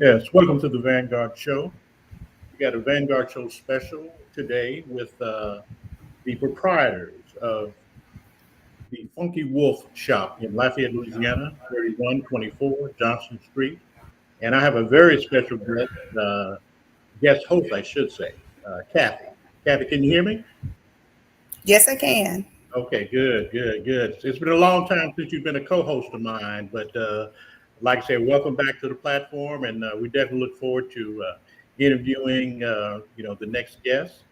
Yes, welcome to the Vanguard Show. We got a Vanguard Show special today with the proprietors of the Funky Wolf Shop in Lafayette, Louisiana, 3124 Johnson Street. And I have a very special guest host, I should say, Kathy. Kathy, can you hear me? Yes, I can. Okay, good, good, good. It's been a long time since you've been a co-host of mine, but like I said, welcome back to the platform, and we definitely look forward to interviewing, the next guests,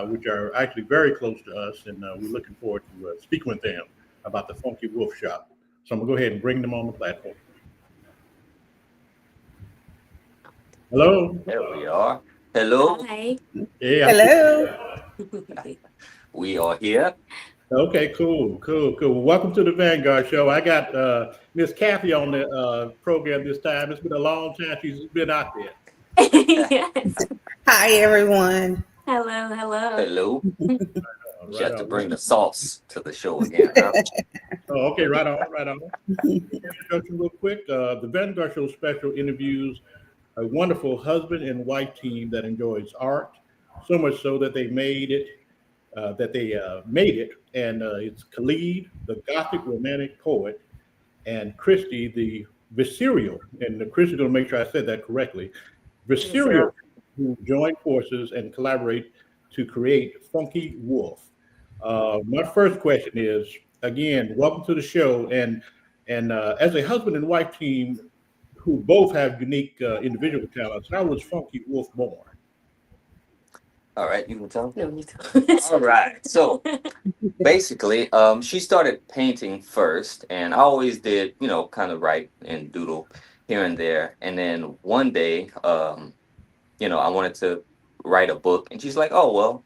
which are actually very close to us, and we're looking forward to speaking with them about the Funky Wolf Shop. So I'm gonna go ahead and bring them on the platform. Hello. There we are. Hello. Hi. Yeah. Hello. We are here. Okay. Cool. Cool. Cool. Well, welcome to the Vanguard Show. I got Miss Kathy on the program this time. It's been a long time she's been out there. Yes. Hi, everyone. Hello, hello. Hello. Right You have to on. bring the sauce to the show again, huh? Oh, okay, right on, right on. Introduction real quick. The Vanguard Show special interviews a wonderful husband and wife team that enjoys art, so much so that they made it. And it's Khalid, the Gothic romantic poet, and Christy, the visceral, and Christy's going to make sure I said that correctly, visceral, who join forces and collaborate to create Funky Wolf. My first question is, again, welcome to the show. And as a husband and wife team who both have unique individual talents, how was Funky Wolf born? All right, you can tell. No, you don't. All right. So basically, she started painting first, and I always did, kind of write and doodle here and there. And then one day, I wanted to write a book, and she's like, "Oh well,"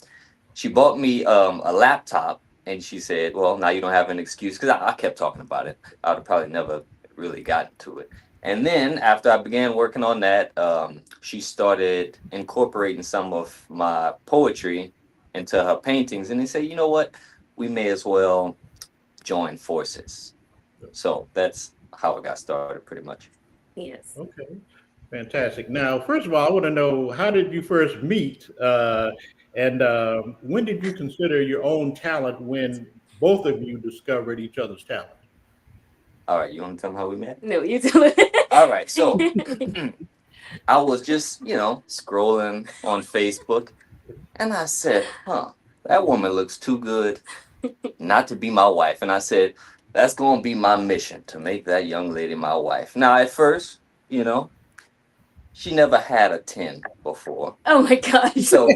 she bought me a laptop, and she said, "Well, now you don't have an excuse," because I kept talking about it. I would have probably never really gotten to it. And then after I began working on that, she started incorporating some of my poetry into her paintings, and they said, "You know what? We may as well join forces." So that's how it got started, pretty much. Yes. Okay, fantastic. Now, first of all, I want to know, how did you first meet, and when did you consider your own talent when both of you discovered each other's talent? All right, you want to tell them how we met? No, you do it. All right, so I was just, scrolling on Facebook, and I said, "Huh, that woman looks too good not to be my wife." And I said, "That's going to be my mission, to make that young lady my wife." Now, at first, she never had a 10 before. Oh my gosh. So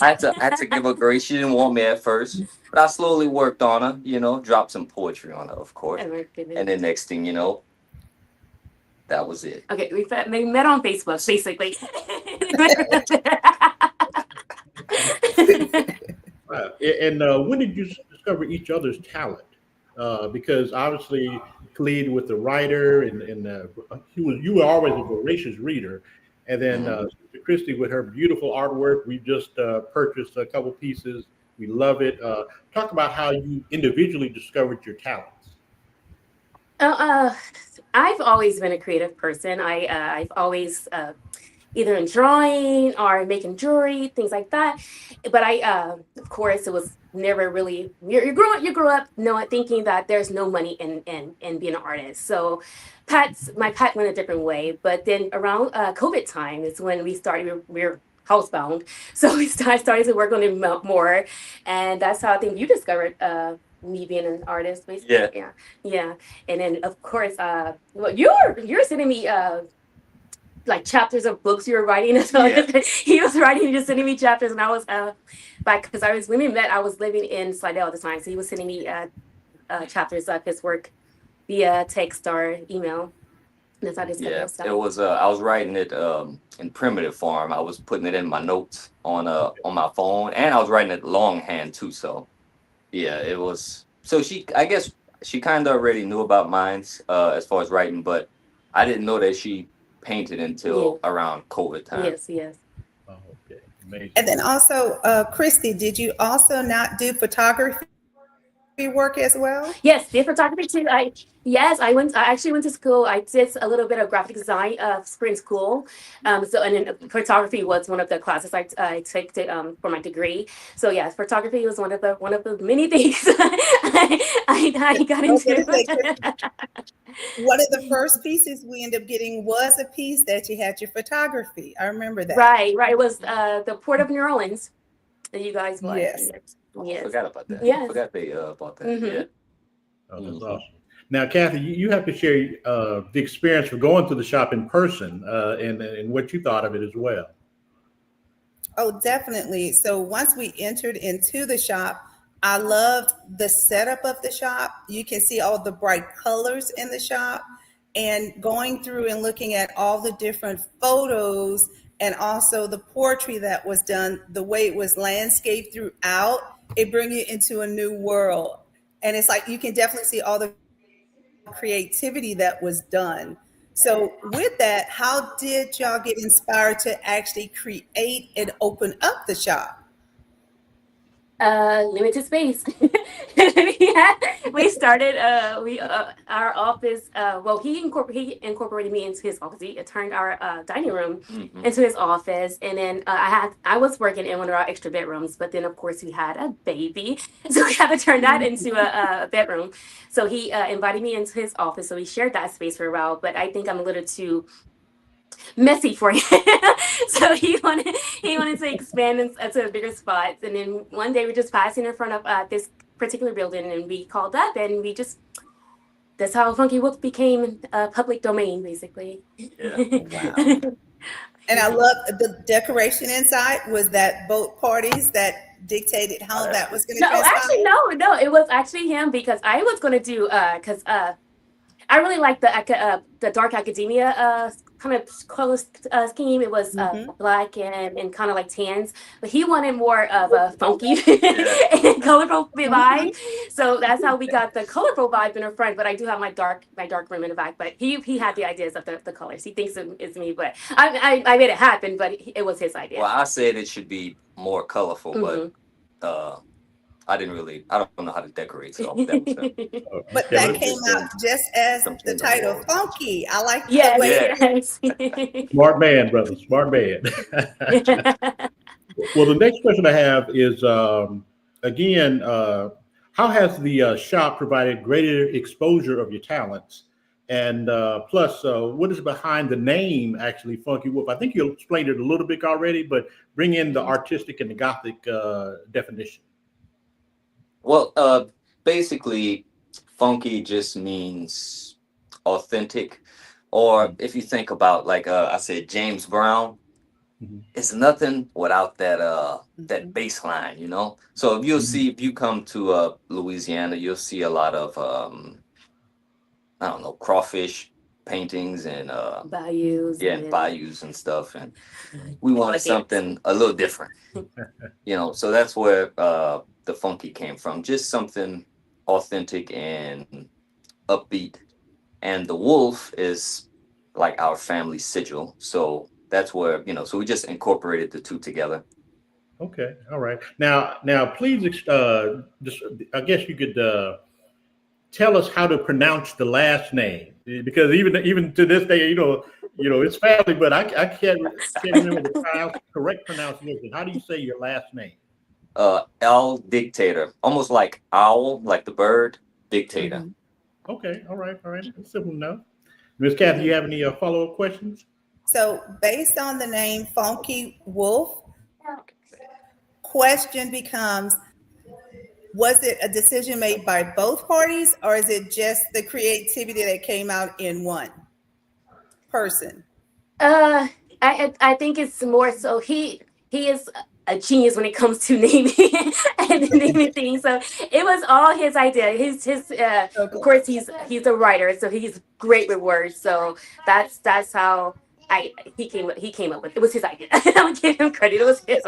I had to give her grace. She didn't want me at first, but I slowly worked on her, dropped some poetry on her, of course. Oh my goodness. And then next thing you know, that was it. Okay, we met on Facebook, basically. And when did you discover each other's talent? Because obviously, Khalid with the writer, and you were always a voracious reader, and then Sister Christy with her beautiful artwork. We just purchased a couple pieces. We love it. Talk about how you individually discovered your talents. Uh, I've always been a creative person. I've always either in drawing or making jewelry, things like that. But of course, it was never really. You grew up knowing, thinking that there's no money in being an artist. So, my path went a different way. But then around COVID time is when we started. We were housebound, so I started to work on it more, and that's how I think you discovered. Me being an artist, basically. Yeah. And then of course, well, you're sending me like chapters of books you were writing as well. Yeah. He was writing, just sending me chapters, and I was because when we met, I was living in Slidell at the time, so he was sending me chapters of his work via text or email. That's how I discovered Yeah, stuff. it was. I was writing it in primitive form. I was putting it in my notes on my phone, and I was writing it longhand too. So yeah, it was. So I guess she kind of already knew about mine as far as writing, but I didn't know that she painted until around COVID time. Yes. Oh, okay, amazing. And then also, Christy, did you also not do photography? work as well? Yes, did photography too. I actually went to school. I did a little bit of graphic design in school. So and then photography was one of the classes I took for my degree. So yes, photography was one of the many things I got into. One of the first pieces we ended up getting was a piece that you had your photography. I remember that. Right. It was the Port of New Orleans that you guys watched. Yes. I forgot about that. Yes. I forgot they bought that. Mhm. Yeah. Oh, that's awesome. Now, Kathy, you have to share the experience for going to the shop in person and what you thought of it as well. Oh, definitely. So once we entered into the shop, I loved the setup of the shop. You can see all the bright colors in the shop, and going through and looking at all the different photos and also the poetry that was done, the way it was landscaped throughout, it brings you into a new world. And it's like you can definitely see all the creativity that was done. So with that, how did y'all get inspired to actually create and open up the shop? Limited space. We started our office. Well, he incorporated me into his office. He turned our dining room into his office, and then I was working in one of our extra bedrooms. But then, of course, we had a baby, so we had to turn that into a bedroom. So he invited me into his office. So we shared that space for a while. But I think I'm a little too messy for him. So he wanted to expand into a bigger spot. And then one day we're just passing in front of this particular building, and we called up, and that's how Funky Wolf became public domain, basically. Yeah. Wow. And I love the decoration inside. Was that both parties that dictated how that was going to No, transpire? actually, no, it was actually him, because I was going to do because I really like the dark academia kind of color scheme. It was black and kind of like tans, but he wanted more of a funky and colorful vibe. So that's how we got the colorful vibe in the front. But I do have my dark room in the back. But he had the ideas of the colors. He thinks it's me, but I made it happen. But it was his idea. Well, I said it should be more colorful, but I don't know how to decorate, so that was him. But that came out just as the title, Funky. I like Yes, the way. yes. Smart man, brother. Smart man. Well, the next question I have is, again, how has the shop provided greater exposure of your talents? And plus, what is behind the name, actually, Funky Wolf? I think you explained it a little bit already, but bring in the artistic and the Gothic definition. Well, basically, funky just means authentic. Or if you think about, like I said, James Brown, it's nothing without that bass line, you know? So if you come to Louisiana, you'll see a lot of, I don't know, crawfish paintings and bayous. Bayous and stuff. And we wanted something a little different, you know? So that's where the funky came from, just something authentic and upbeat. And the wolf is like our family sigil, so that's where, you know, so we just incorporated the two together. Okay, all right. Now please just I guess you could tell us how to pronounce the last name, because even to this day, you know it's family, but I can't remember the correct pronunciation. How do you say your last name? Aldiyktaturs, almost like owl, like the bird, dictator. Okay, all right. That's simple enough. Ms. Kathy, you have any follow-up questions? So based on the name Funky Wolf, question becomes, was it a decision made by both parties, or is it just the creativity that came out in one person? I think it's more so he is a genius when it comes to naming and naming things. So it was all his idea. His of course he's a writer, so he's great with words. So that's how he came up with it. Was his idea. I'm gonna give him credit. It was his.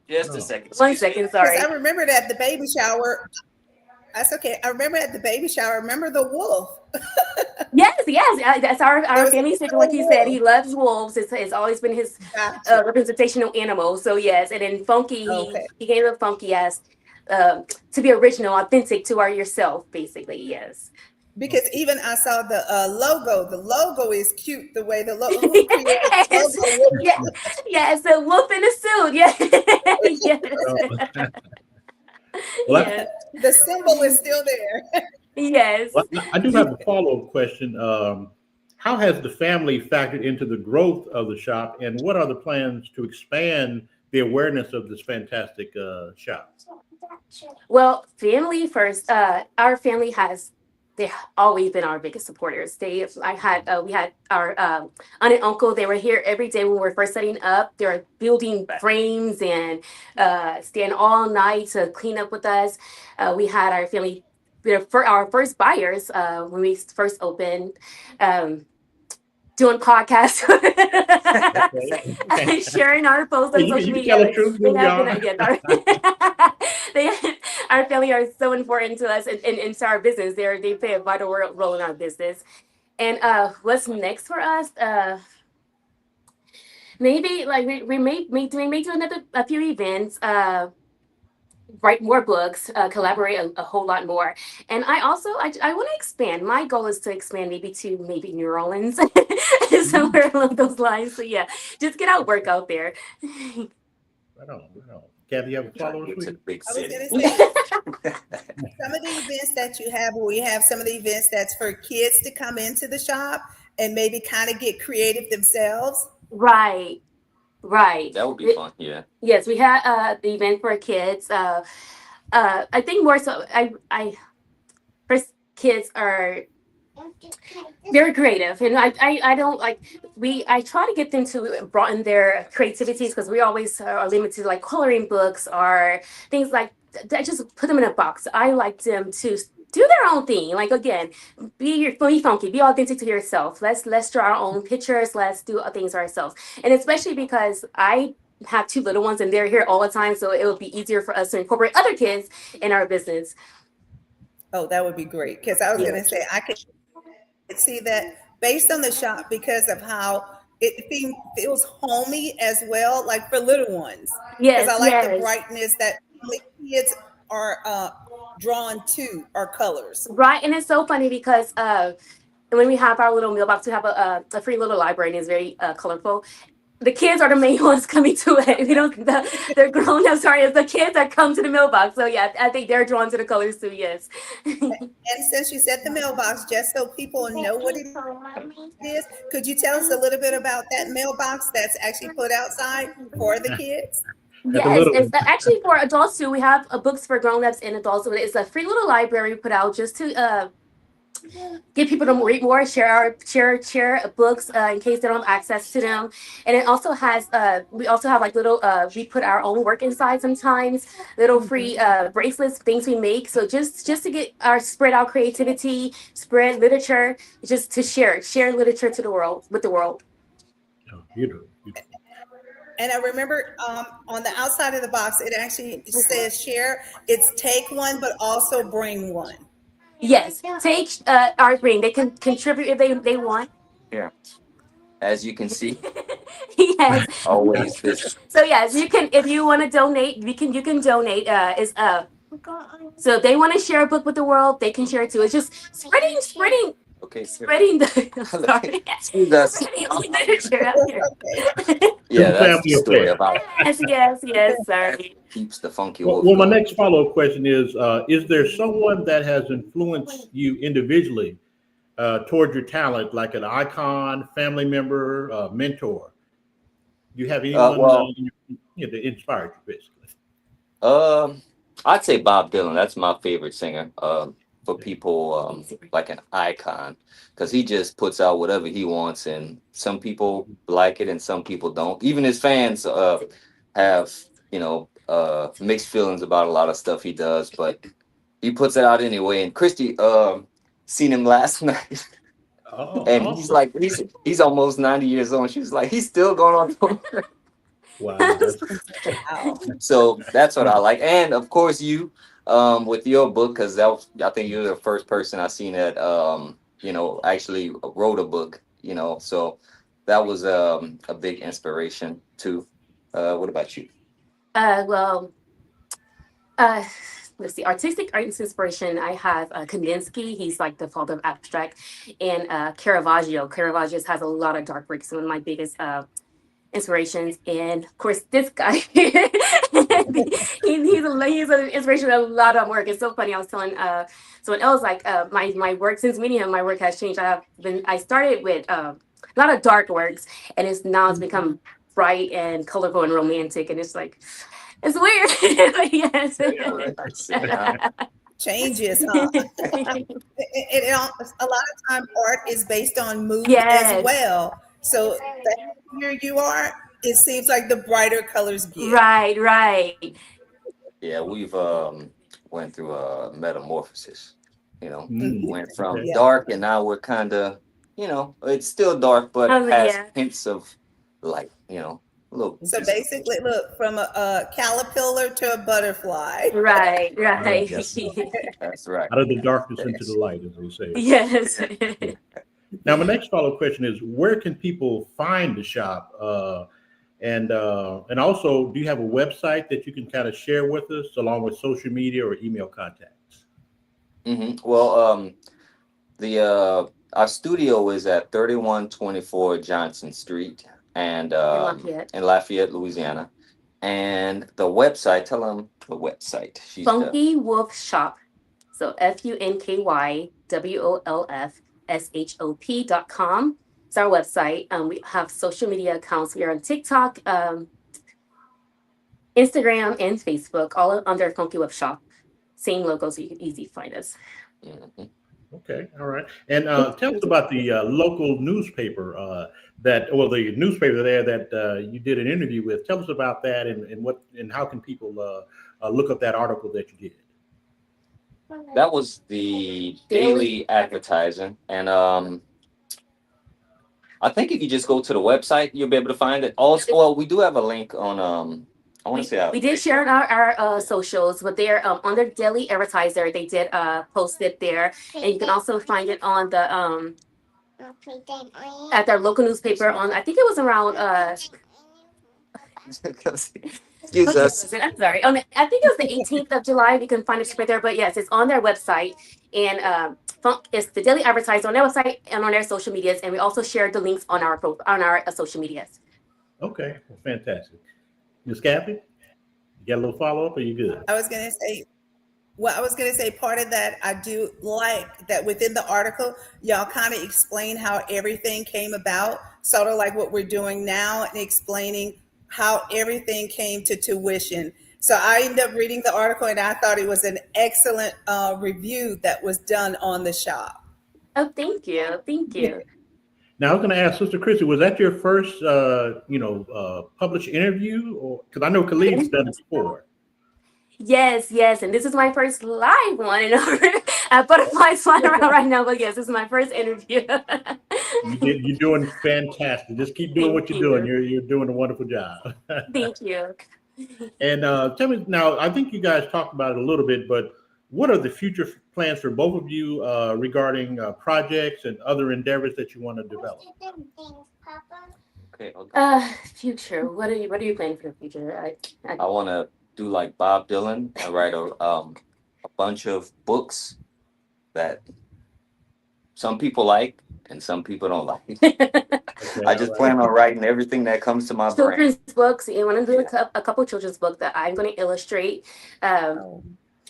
Just a second. 1 second, sorry. I remember at the baby shower. That's okay. I remember at the baby shower. I remember the wolf. Yes. That's our family secret. Like he said, he loves wolves. It's always been his representational animal. So yes, and then Funky, he came up Funky as to be original, authentic to yourself, basically. Yes. Because even I saw the logo. The logo is cute. The way the logo. Who created the logo? Yeah, yeah, it's a wolf in a suit. Yeah, yes, Well, yes, The symbol is still there. yes. well, I do have a follow-up question. How has the family factored into the growth of the shop, and what are the plans to expand the awareness of this fantastic shop? Well, family first. Our family has they've always been our biggest supporters. We had our aunt and uncle. They were here every day when we were first setting up. They were building frames and staying all night to clean up with us. We had our family. For our first buyers when we first opened. Doing podcasts, sharing our posts on Hey, social you media. tell the truth, They have John. been, our family are so important to us and into our business. They play a vital role in our business. And what's next for us? Maybe like we may do a few events. Write more books, collaborate a whole lot more. And I want to expand. My goal is to expand maybe to New Orleans, somewhere along those lines. So yeah, just get out, work out there. Right on, right on. Kathy, you have a follow-up, It's a please? big I was city. going to say some of the events that you have. We have some of the events that's for kids to come into the shop and maybe kind of get creative themselves. Right. That would be fun. Yeah. Yes, we had the event for kids. I think more so. First kids are very creative, and I don't like I try to get them to broaden their creativities because we always are limited to like coloring books or things like that. Just put them in a box. I like them to do their own thing. Like again, be funky, be authentic to yourself. Let's draw our own pictures. Let's do things ourselves, and especially because I have two little ones and they're here all the time, so it would be easier for us to incorporate other kids in our business. Oh, that would be great. Because I was going to say I could see that based on the shop because of how it feels homey as well, like for little ones. Because Yes, I like the yes. brightness that kids are drawn to our colors. Right, and it's so funny because when we have our little mailbox, we have a free little library, and it's very colorful. The kids are the main ones coming to it. They're grown ups. Sorry, it's the kids that come to the mailbox. So yeah, I think they're drawn to the colors too. Yes. And since you said the mailbox, just so people know what it is, could you tell us a little bit about that mailbox that's actually put outside for the kids? Yes, it's actually for adults too. We have books for grown-ups and adults. It's a free little library we put out just to get people to read more, share books in case they don't have access to them. And it also has we also have like little we put our own work inside sometimes, little free bracelets, things we make. So just to get spread our creativity, spread literature, just to share literature to the world with the world. Oh, beautiful. And I remember on the outside of the box, it actually says share. It's take one, but also bring one. Yes, take our bring. They can contribute if they want. Yeah. As you can see, Yes. always this. So yes, you can if you want to donate. You can donate. So if they want to share a book with the world, they can share it too. It's just spreading. Okay. Spreading the sorry. Spreading literature out here. Yeah, that's the story about Yes, sorry. keeps the funky Well, wolf. my next follow-up question is there someone that has influenced you individually toward your talent, like an icon, family member, mentor? Do you have anyone that inspired you, basically? I'd say Bob Dylan. That's my favorite singer. For people like an icon, because he just puts out whatever he wants, and some people like it and some people don't. Even his fans have mixed feelings about a lot of stuff he does, but he puts it out anyway. And Christy seen him last night. Oh, And awesome. he's like, he's almost 90 years old. She's like, he's still going on tour. Wow. So that's what I like. And of course you with your book, because I think you're the first person I seen that actually wrote a book, so that was a big inspiration too. What about you? Well, let's see, artistic art inspiration. I have Kandinsky. He's like the father of abstract, and Caravaggio. Caravaggio has a lot of dark works. One of my biggest inspirations, and of course this guy. He's an inspiration of a lot of work. It's so funny. I was telling someone else like my work, since meeting him, my work has changed. I started with a lot of dark works, and it's become bright and colorful and romantic, and it's like it's weird. But yes. Changes, huh? A lot of time art is based on mood Yes. as well. So the happier you are, it seems like the brighter colors get. Right. Yeah, we've went through a metamorphosis. Went from Yeah. dark, and now we're kind of, it's still dark, but has Yeah. hints of light. A little. So basically, look, from a caterpillar to a butterfly. Right. Yes, that's right. Out of the darkness into the light, as we say. Yes. Now, my next follow-up question is, where can people find the shop? And also, do you have a website that you can kind of share with us, along with social media or email contacts? Well, our studio is at 3124 Johnson Street, and in Lafayette, Louisiana. And the website, tell them the website. Funky Wolf Shop. So FUNKYWOLFSHOP.com. It's our website. We have social media accounts. We are on TikTok, Instagram, and Facebook, all under Funky Wolf Shop. Same logo, so you can easily find us. Okay, all right. And tell us about the local newspaper the newspaper there that you did an interview with. Tell us about that and how can people look up that article that you did? That was the Daily Advertiser, and I think if you just go to the website, you'll be able to find it. Also, well, we do have a link on. I want to say we did share on our socials, but they're on their Daily Advertiser. They did post it there, and you can also find it on the at their local newspaper. I think it was around. Excuse us. I'm sorry. I think it was the 18th of July. You can find it right there. But yes, it's on their website, and it's the Daily Advertiser on their website and on their social medias, and we also shared the links on our social medias. Okay, well, fantastic. Ms. Kathy, you got a little follow-up, or you good? I was going to say part of that, I do like that within the article, y'all kind of explain how everything came about, sort of like what we're doing now, and explaining how everything came to tuition. So I ended up reading the article, and I thought it was an excellent review that was done on the shop. Oh, thank you. Now, I was going to ask Sister Christy, was that your first, published interview? Or because I know Khalid's done it before. Yes, and this is my first live one. Butterflies flying around right now, but yes, this is my first interview. You're doing fantastic. Just keep doing what you're doing. You're doing a wonderful job. Thank you. And tell me now, I think you guys talked about it a little bit, but what are the future plans for both of you regarding projects and other endeavors that you want to develop? Okay. Future. What are you planning for the future? I want to do like Bob Dylan and write a bunch of books that some people like and some people don't like. Okay, I just plan on writing everything that comes to my brain. Children's books. I want to do a couple children's books that I'm going to illustrate.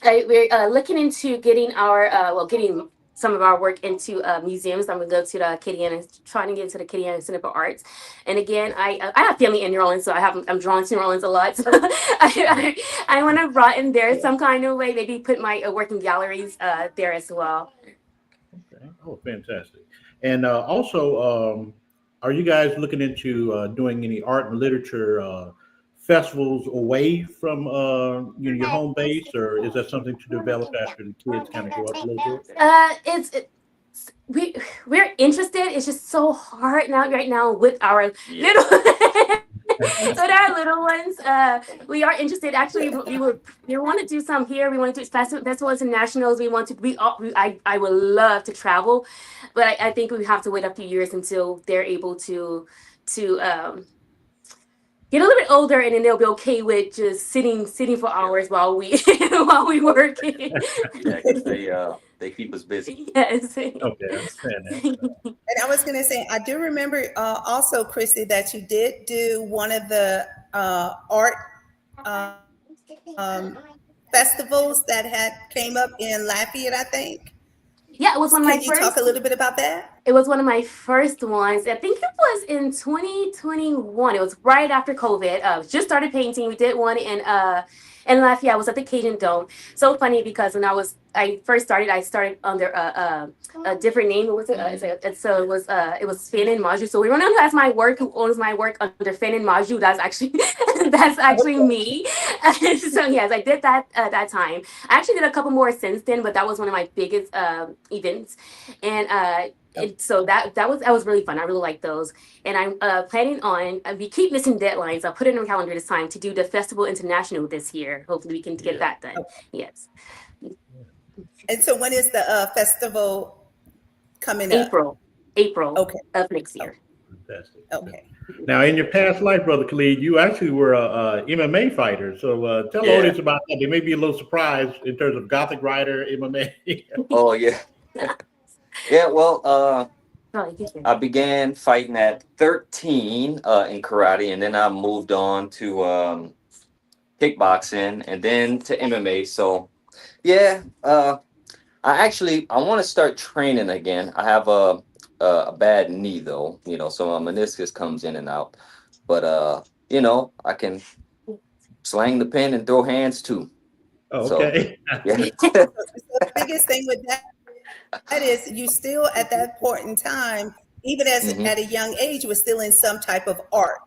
We're looking into getting getting some of our work into museums. I'm going to go to the Acadian and trying to get into the Acadian Center for Arts. And again, I have family in New Orleans, so I'm drawn to New Orleans a lot. So I want to broaden there some kind of way. Maybe put my work in galleries there as well. Okay. Oh, fantastic. And also, are you guys looking into doing any art and literature festivals away from your home base, or is that something to develop after the kids kind of grow up a little bit? We're interested. It's just so hard right now with our little ones. We are interested. Actually, we want to do some here. We want to do festivals and nationals. I would love to travel, but I think we have to wait a few years until they're able to get a little bit older, and then they'll be okay with just sitting for hours while we while we work. Yeah, 'cause they keep us busy. Yes. Okay, I understand that. And I was going to say, I do remember also, Christy, that you did do one of the art um, festivals that had came up in Lafayette, I think. Yeah, it was one of my Can you talk a little bit about that? It was one of my first ones. I think it was in 2021. It was right after COVID. Just started painting. We did one in Lafayette. I was at the Cajun Dome. So funny because when I first started, I started under a different name. It was it was Fan and Maju. So we went on to ask my work, who owns my work under Fan and Maju. That's actually me. So yes, I did that at that time. I actually did a couple more since then, but that was one of my biggest events. And so that was really fun. I really like those, and I'm planning on. We keep missing deadlines. I'll put it on my calendar this time to do the Festival International this year. Hopefully, we can get that done. Yes. And so, when is the festival coming up? April. Okay. Of next year. Fantastic. Okay. Now, in your past life, Brother Khalid, you actually were a MMA fighter. So tell the audience about that. They may be a little surprised in terms of Gothic writer, MMA. Oh yeah. Yeah, well, I began fighting at 13 in karate, and then I moved on to kickboxing, and then to MMA. So, yeah, I want to start training again. I have a bad knee though, so my meniscus comes in and out. But I can slang the pen and throw hands too. Oh, okay. So, yeah. So the biggest thing with that is you still at that point in time, even as at a young age, was still in some type of art.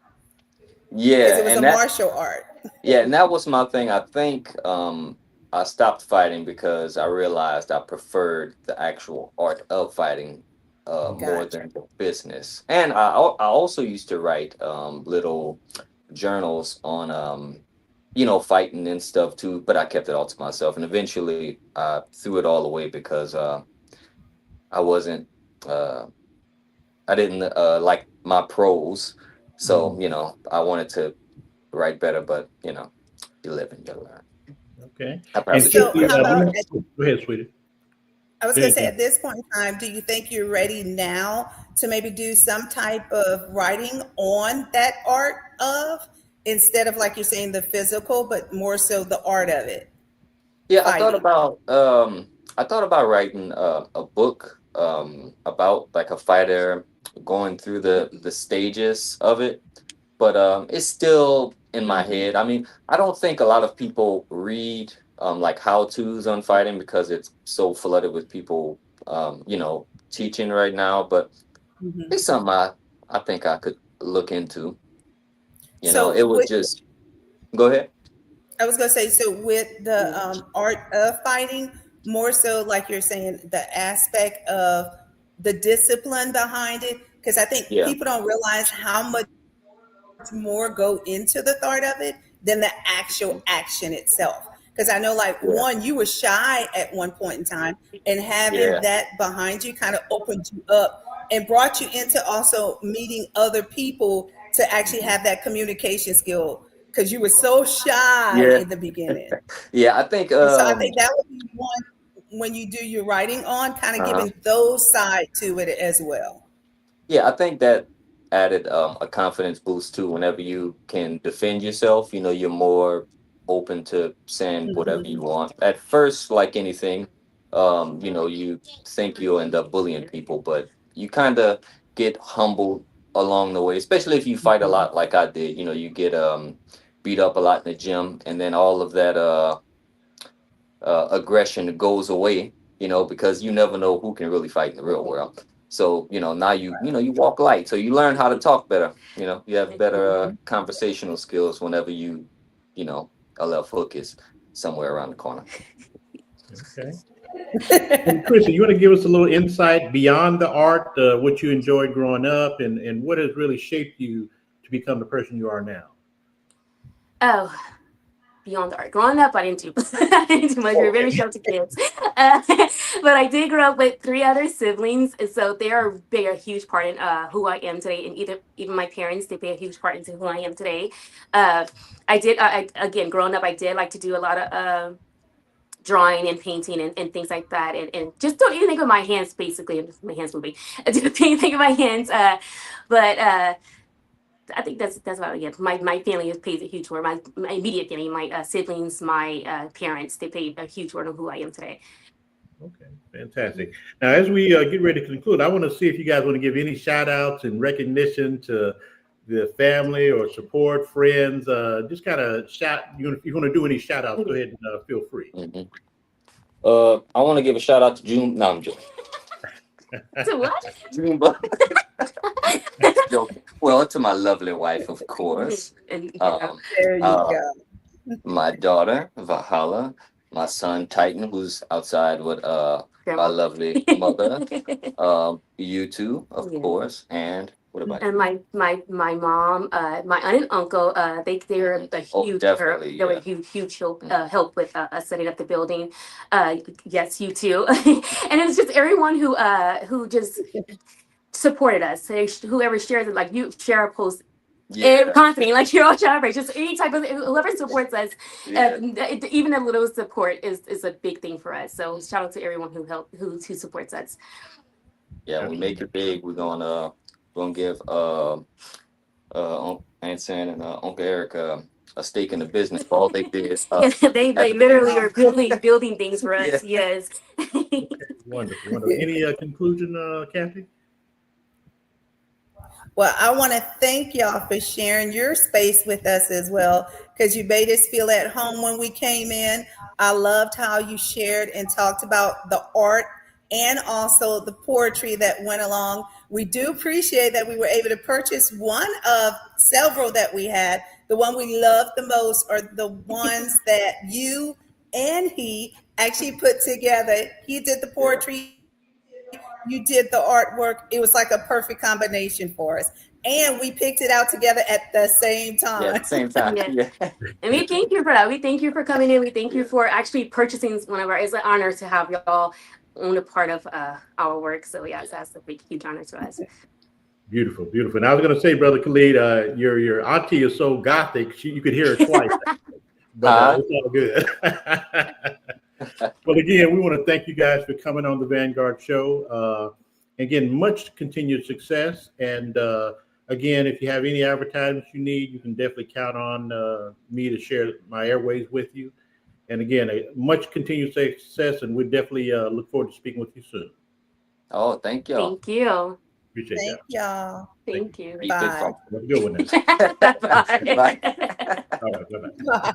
Yeah, because it was a martial art. Yeah, and that was my thing. I think I stopped fighting because I realized I preferred the actual art of fighting more than the business. And I also used to write little journals on fighting and stuff too, but I kept it all to myself, and eventually I threw it all away because I wasn't I didn't like my prose, so I wanted to write better, but you live and you learn. Okay. So how about go ahead, sweetie. I was going to say, at this point in time, do you think you're ready now to maybe do some type of writing on that art of, instead of, like you're saying, the physical, but more so the art of it? Yeah, I thought about writing a book about like a fighter going through the stages of it, but it's still in my head. I mean, I don't think a lot of people read like how-tos on fighting because it's so flooded with people teaching right now, but it's something I think I could look into. It would just go ahead. I was going to say, so with the art of fighting, more so like you're saying, the aspect of the discipline behind it, because I think people don't realize how much more go into the art of it than the actual action itself. Because I know, like, one, you were shy at one point in time, and having that behind you kind of opened you up and brought you into also meeting other people to actually have that communication skill, because you were so shy in the beginning. I think so I think that would be one when you do your writing on, kind of giving those side to it as well. Yeah, I think that added a confidence boost too. Whenever you can defend yourself, you're more open to saying whatever you want. At first, like anything, you think you'll end up bullying people, but you kind of get humbled along the way, especially if you fight a lot like I did. You get beat up a lot in the gym, and then all of that aggression goes away, because you never know who can really fight in the real world. So, now you walk light. So you learn how to talk better. You have better conversational skills whenever a left hook is somewhere around the corner. Okay. And Christy, you want to give us a little insight beyond the art, what you enjoyed growing up, and what has really shaped you to become the person you are now? Oh, beyond art. Growing up, I didn't do I didn't do much. We were very sheltered kids, but I did grow up with 3 other siblings, and so they are a huge part in who I am today. And even my parents, they play a huge part into who I am today. Again, growing up, I did like to do a lot of drawing and painting and things like that, and just don't even think of my hands, basically. My hands moving. Just think of my hands, but I think that's about it. My family plays a huge role. My immediate family, my siblings, my parents, they play a huge role in who I am today. Okay, fantastic. Now, as we get ready to conclude, I want to see if you guys want to give any shout outs and recognition to the family or support friends. Just kind of shout. If you want to do any shout outs, go ahead and feel free. Mm-hmm. I want to give a shout out to June. No, I'm joking. To what? June. Well, to my lovely wife, of course. There you go. My daughter, Valhalla. My son, Titan, who's outside with my lovely mother. You two, of course. And what about you? And my mom, my aunt and uncle, they're a huge they were huge help with us setting up the building. Yes, you too. And it was just everyone who just supported us. Whoever shares it, like you share a post constantly, like you're all just any type of whoever supports us, even a little support is a big thing for us. So shout out to everyone who supports us. Yeah, we make it big. We're gonna give Aunt San and Uncle Eric a stake in the business for all they did. They literally are building things for us. Yes. Wonderful. Any conclusion, Kathy? Well, I want to thank y'all for sharing your space with us as well, because you made us feel at home when we came in. I loved how you shared and talked about the art and also the poetry that went along. We do appreciate that we were able to purchase one of several that we had. The one we loved the most are the ones that you and he actually put together. He did the poetry, you did the artwork. It was like a perfect combination for us. And we picked it out together at the same time. Yeah, at the same time. Yeah. And we thank you for that. We thank you for coming in. We thank you for actually purchasing one of our, it's an honor to have y'all own a part of our work. So yes, that's a big, huge honor to us. Beautiful. And I was going to say, Brother Khalid, your auntie is so Gothic, you could hear her twice. But it's all good. Well, again, we want to thank you guys for coming on the Vanguard Show. Again, much continued success. And again, if you have any advertisements you need, you can definitely count on me to share my airways with you. And again, much continued success, and we definitely look forward to speaking with you soon. Oh, thank y'all. Thank you. Appreciate y'all. Thank you. Bye. Have a good one. Bye. Bye. All right, bye-bye. Bye.